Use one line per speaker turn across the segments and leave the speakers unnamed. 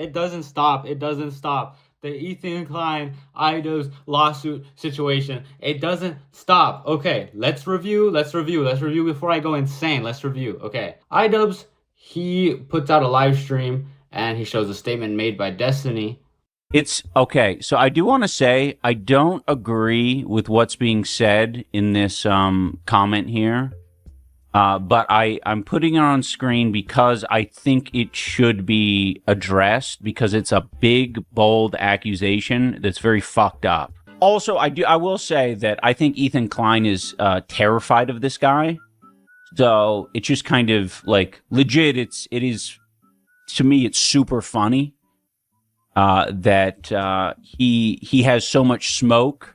It doesn't stop. It doesn't stop. The Ethan Klein iDubbbz lawsuit situation. It doesn't stop. Okay, let's review. Let's review before I go insane. Let's review. Okay. iDubbbz, he puts out a live stream and he shows a statement made by Destiny.
It's okay. So I do want to say I don't agree with what's being said in this comment here. But I'm putting it on screen because I think it should be addressed because it's a big, bold accusation that's very fucked up. Also, I will say that I think Ethan Klein is terrified of this guy. So it's just kind of like legit. It is to me, it's super funny that he has so much smoke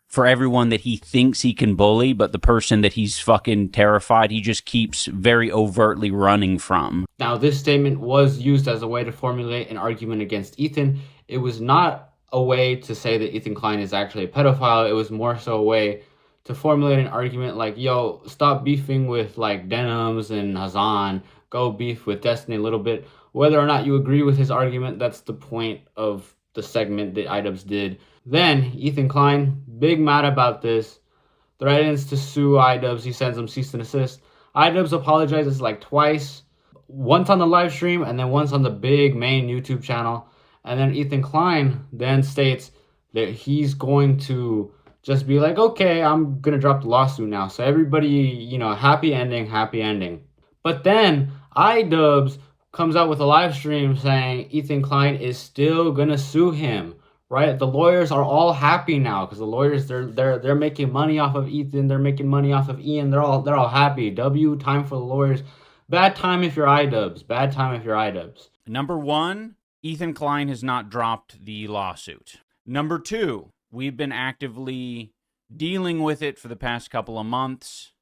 for everyone that he thinks he can bully, but the person that he's fucking terrified, he just keeps very overtly running from.
Now, this statement was used as a way to formulate an argument against Ethan. It was not a way to say that Ethan Klein is actually a pedophile. It was more so a way to formulate an argument like, yo, stop beefing with like Denims and Hazan. Go beef with Destiny a little bit. Whether or not you agree with his argument, that's the point of the segment that iDubbbz did. Then, Ethan Klein, big mad about this, threatens to sue iDubbbz. He sends him cease and desist. iDubbbz apologizes like twice, once on the live stream and then once on the big main YouTube channel. And then Ethan Klein then states that he's going to just be like, okay, I'm going to drop the lawsuit now. So everybody, you know, happy ending, happy ending. But then iDubbbz comes out with a live stream saying Ethan Klein is still going to sue him. Right, the lawyers are all happy now because the lawyers they're making money off of Ethan, they're making money off of Ian, they're all happy. Time for the lawyers. Bad time if you're iDubbbz. Bad time if you're iDubbbz.
Number one, Ethan Klein has not dropped the lawsuit. Number two, we've been actively dealing with it for the past couple of months.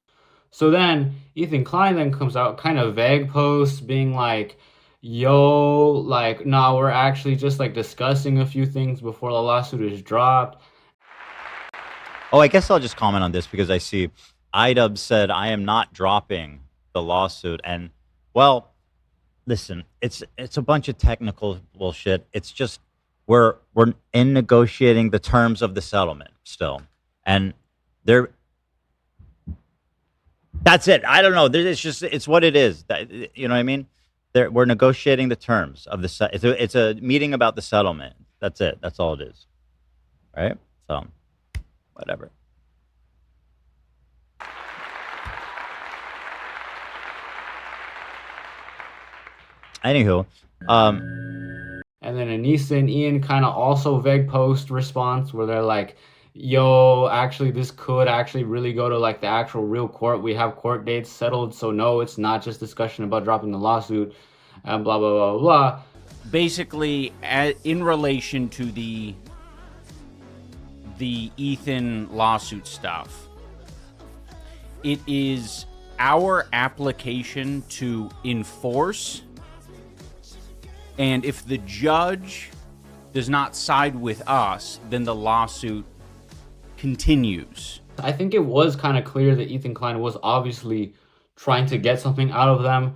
So then Ethan Klein then comes out, kind of vague posts, being like, yo, like, nah, we're actually just like discussing a few things before the lawsuit is dropped.
Oh, I guess I'll just comment on this because I see iDubbbz said I am not dropping the lawsuit. And well, listen, it's a bunch of technical bullshit. It's just we're in negotiating the terms of the settlement still. And that's it. I don't know. It's what it is. You know what I mean? We're negotiating the terms of the it's a meeting about the settlement. That's it. That's all it is. Right? So, whatever. Anywho,
and then Anisa and Ian kind of also vague post response where they're like, yo, actually this could actually really go to like the actual real court. We have court dates settled, so no, it's not just discussion about dropping the lawsuit and blah blah blah blah.
Basically, in relation to the Ethan lawsuit stuff, it is our application to enforce, and if the judge does not side with us, then the lawsuit continues.
I think it was kind of clear that Ethan Klein was obviously trying to get something out of them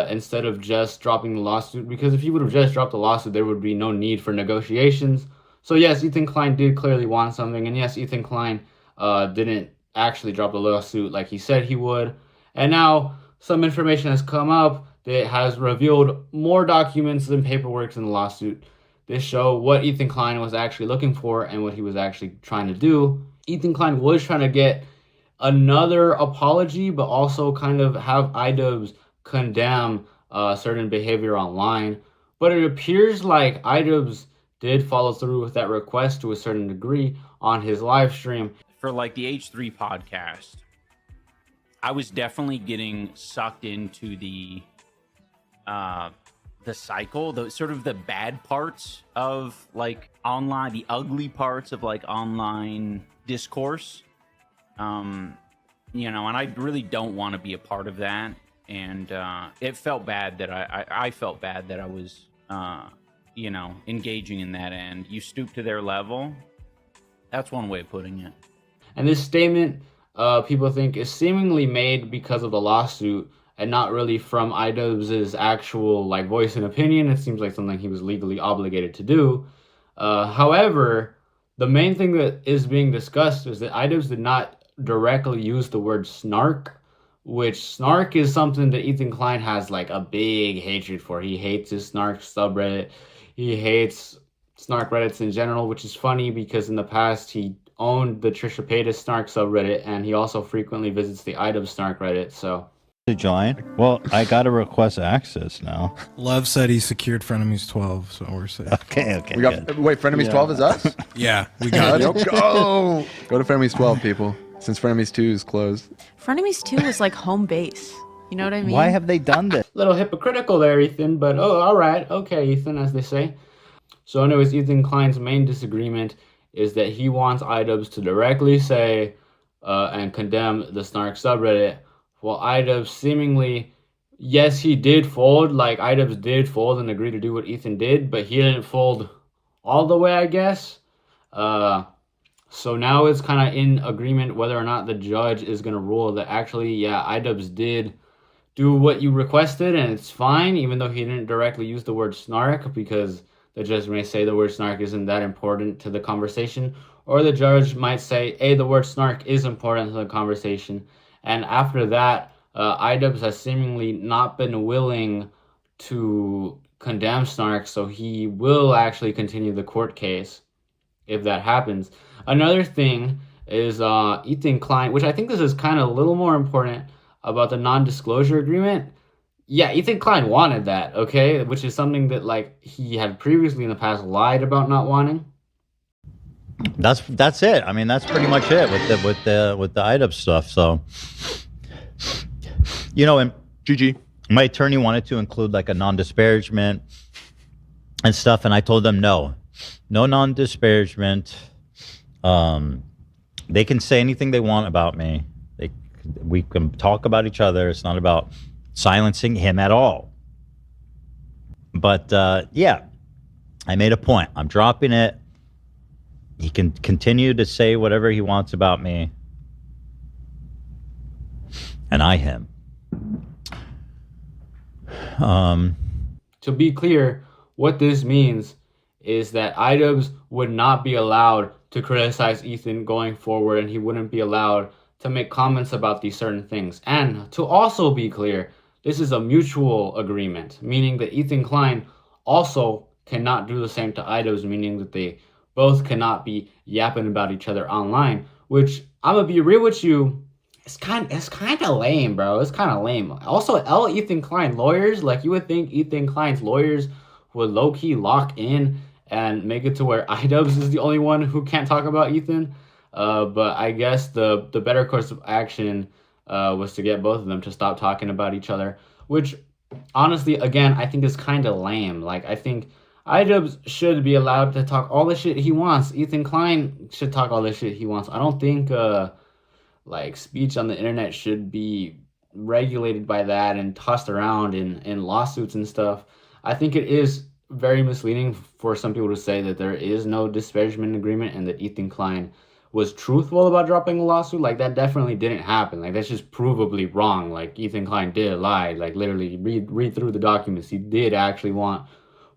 instead of just dropping the lawsuit, because if he would have just dropped the lawsuit, there would be no need for negotiations. So yes, Ethan Klein did clearly want something, and yes, Ethan Klein didn't actually drop the lawsuit like he said he would. And now some information has come up that has revealed more documents and paperwork in the lawsuit. This show what Ethan Klein was actually looking for and what he was actually trying to do. Ethan Klein was trying to get another apology, but also kind of have iDubbbz condemn certain behavior online. But it appears like iDubbbz did follow through with that request to a certain degree on his live stream.
For like the H3 podcast, I was definitely getting sucked into the cycle, the sort of the bad parts of like online, the ugly parts of like online discourse. You know, and I really don't want to be a part of that. And it felt bad that I felt bad that I was, you know, engaging in that. And you stoop to their level. That's one way of putting it.
And this statement, people think, is seemingly made because of the lawsuit. and not really from iDubbbz's actual like voice and opinion. It seems like something he was legally obligated to do. However, the main thing that is being discussed is that iDubbbz did not directly use the word snark, which snark is something that Ethan Klein has like a big hatred for. He hates his snark subreddit. He hates snark reddits in general, which is funny because in the past he owned the Trisha Paytas snark subreddit, and he also frequently visits the iDubbbz snark reddit. So
to join. Well, I got to request access now.
Love said he secured Frenemies 12, so we're safe.
Okay.
We got wait. Frenemies 12 is us.
Yeah, we got it.
Let's go. Go to Frenemies 12, people. Since Frenemies 2 is closed.
Frenemies 2 was like home base. You know what I mean?
Why have they done this?
little hypocritical there, Ethan, but oh, all right. Okay, Ethan, as they say. So anyways, Ethan Klein's main disagreement is that he wants iDubbbz to directly say and condemn the snark subreddit, while iDubbbz seemingly, yes, he did fold, like iDubbbz did fold and agree to do what Ethan did, but he didn't fold all the way, I guess. So now it's kind of in agreement whether or not the judge is going to rule that actually, yeah, iDubbbz did do what you requested and it's fine, even though he didn't directly use the word snark, because the judge may say the word snark isn't that important to the conversation, or the judge might say, hey, the word snark is important to the conversation. And after that, iDubbbz has seemingly not been willing to condemn snark, so he will actually continue the court case if that happens. Another thing is Ethan Klein, which I think this is kind of a little more important about the non-disclosure agreement. Yeah, Ethan Klein wanted that, okay? Which is something that like he had previously in the past lied about not wanting.
That's it. I mean, that's pretty much it with the iDubbbz stuff. So, you know, and
GG.
my attorney wanted to include like a non-disparagement and stuff, and I told them no non-disparagement. They can say anything they want about me. We can talk about each other. It's not about silencing him at all. But yeah, I made a point. I'm dropping it. He can continue to say whatever he wants about me, and I him.
To be clear, what this means is that iDubbbz would not be allowed to criticize Ethan going forward, and he wouldn't be allowed to make comments about these certain things. And to also be clear, this is a mutual agreement, meaning that Ethan Klein also cannot do the same to iDubbbz, meaning that they both cannot be yapping about each other online, which I'm gonna be real with you, it's kind of lame, bro. It's kind of lame. Also, Ethan Klein lawyers, like you would think Ethan Klein's lawyers would low-key lock in and make it to where iDubbbz is the only one who can't talk about Ethan. But I guess the better course of action was to get both of them to stop talking about each other, which honestly, again, I think is kind of lame. Like, I think iDubbbz should be allowed to talk all the shit he wants. Ethan Klein should talk all the shit he wants. I don't think like speech on the internet should be regulated by that and tossed around in lawsuits and stuff. I think it is very misleading for some people to say that there is no disparagement agreement and that Ethan Klein was truthful about dropping the lawsuit. Like, that definitely didn't happen. Like, that's just provably wrong. Like, Ethan Klein did lie. Like, literally read through the documents. He did actually want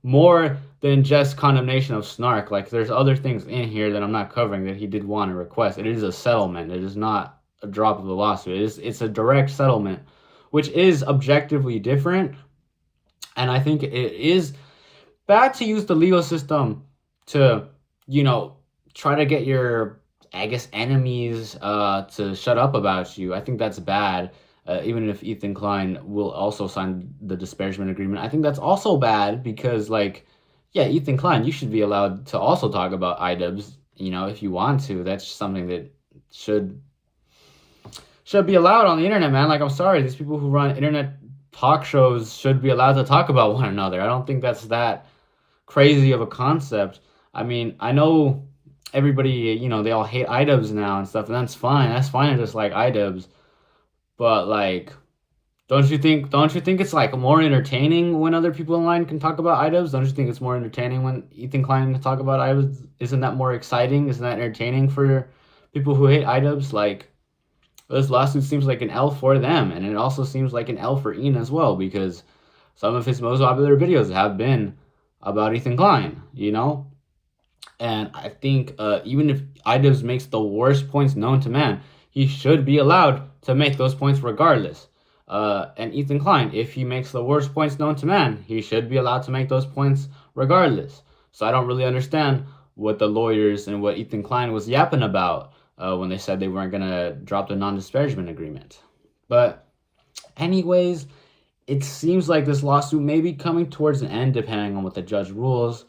more than just condemnation of snark. Like, there's other things in here that I'm not covering that he did want to request. It is a settlement. It is not a drop of the lawsuit. It's a direct settlement, which is objectively different. And I think it is bad to use the legal system to, you know, try to get your, I guess, enemies to shut up about you. I think that's bad. Even if Ethan Klein will also sign the disparagement agreement, I think that's also bad because, like, yeah, Ethan Klein, you should be allowed to also talk about iDubbbz, you know, if you want to. That's something that should be allowed on the internet, man. Like, I'm sorry, these people who run internet talk shows should be allowed to talk about one another. I don't think that's that crazy of a concept. I mean, I know everybody, you know, they all hate iDubbbz now and stuff, and that's fine. That's fine to dislike iDubbbz. But, like, don't you think it's, like, more entertaining when other people online can talk about iDubbbz? Don't you think it's more entertaining when Ethan Klein can talk about iDubbbz? Isn't that more exciting? Isn't that entertaining for people who hate iDubbbz? Like, this lawsuit seems like an L for them, and it also seems like an L for Ian as well, because some of his most popular videos have been about Ethan Klein, you know? And I think even if iDubbbz makes the worst points known to man, he should be allowed to make those points regardless. And Ethan Klein, if he makes the worst points known to man, he should be allowed to make those points regardless. So I don't really understand what the lawyers and what Ethan Klein was yapping about when they said they weren't going to drop the non-disparagement agreement. But anyways, it seems like this lawsuit may be coming towards an end depending on what the judge rules.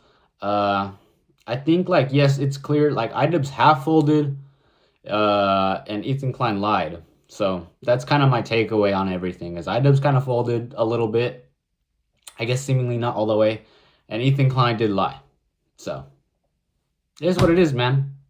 I think, like, yes, it's clear, like, iDubbbz have folded, and Ethan Klein lied. So that's kind of my takeaway on everything, is iDubbbz kind of folded a little bit. I guess seemingly not all the way. And Ethan Klein did lie. So it is what it is, man.